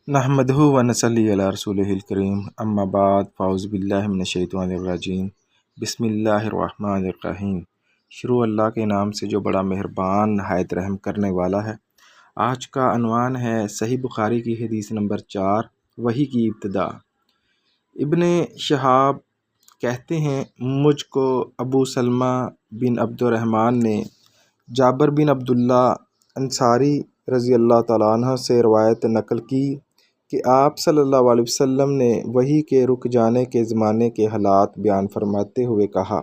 نحمدہ و نصلی علی رسولہ الکریم اما بعد فاعوذ باللہ من الشیطان الرجیم بسم اللہ الرحمن الرحیم۔ شروع اللہ کے نام سے جو بڑا مہربان نہایت رحم کرنے والا ہے۔ آج کا عنوان ہے صحیح بخاری کی حدیث نمبر 4، وحی کی ابتدا۔ ابن شہاب کہتے ہیں مجھ کو ابو سلمہ بن عبد الرحمن نے جابر بن عبداللہ انصاری رضی اللہ تعالیٰ عنہ سے روایت نقل کی کہ آپ صلی اللہ علیہ وسلم نے وحی کے رک جانے کے زمانے کے حالات بیان فرماتے ہوئے کہا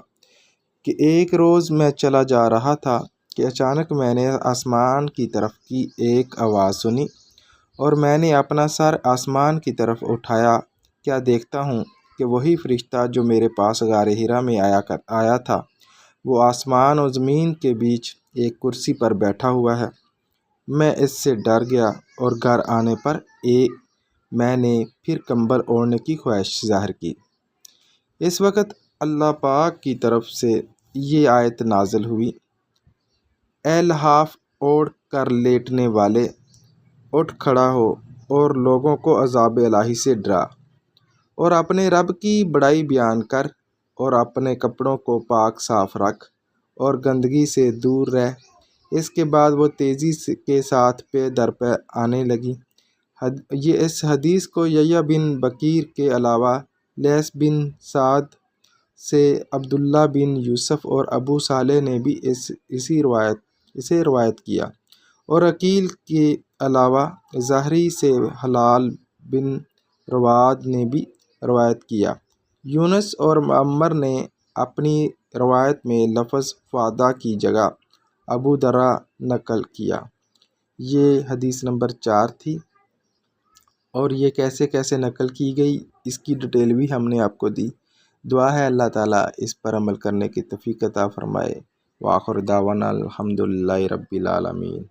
کہ ایک روز میں چلا جا رہا تھا کہ اچانک میں نے آسمان کی طرف کی ایک آواز سنی اور میں نے اپنا سر آسمان کی طرف اٹھایا، کیا دیکھتا ہوں کہ وہی فرشتہ جو میرے پاس غار حرا میں آیا تھا وہ آسمان و زمین کے بیچ ایک کرسی پر بیٹھا ہوا ہے۔ میں اس سے ڈر گیا اور گھر آنے پر میں نے پھر کمبل اوڑھنے کی خواہش ظاہر کی۔ اس وقت اللہ پاک کی طرف سے یہ آیت نازل ہوئی، اے لحاف اوڑھ کر لیٹنے والے، اٹھ کھڑا ہو اور لوگوں کو عذاب الہی سے ڈرا اور اپنے رب کی بڑائی بیان کر اور اپنے کپڑوں کو پاک صاف رکھ اور گندگی سے دور رہ۔ اس کے بعد وہ تیزی کے ساتھ پے در پے آنے لگی۔ اس حدیث کو یحییٰ بن بکیر کے علاوہ لیث بن سعد سے عبداللہ بن یوسف اور ابو صالح نے بھی اسے روایت کیا اور عقیل کے علاوہ زہری سے حلال بن رواد نے بھی روایت کیا۔ یونس اور معمر نے اپنی روایت میں لفظ فادا کی جگہ ابو درا نقل کیا۔ یہ حدیث نمبر 4 تھی اور یہ کیسے نقل کی گئی اس کی ڈیٹیل بھی ہم نے آپ کو دی۔ دعا ہے اللہ تعالیٰ اس پر عمل کرنے کی توفیق عطا فرمائے۔ وآخر دعوانا الحمدللہ رب العالمین۔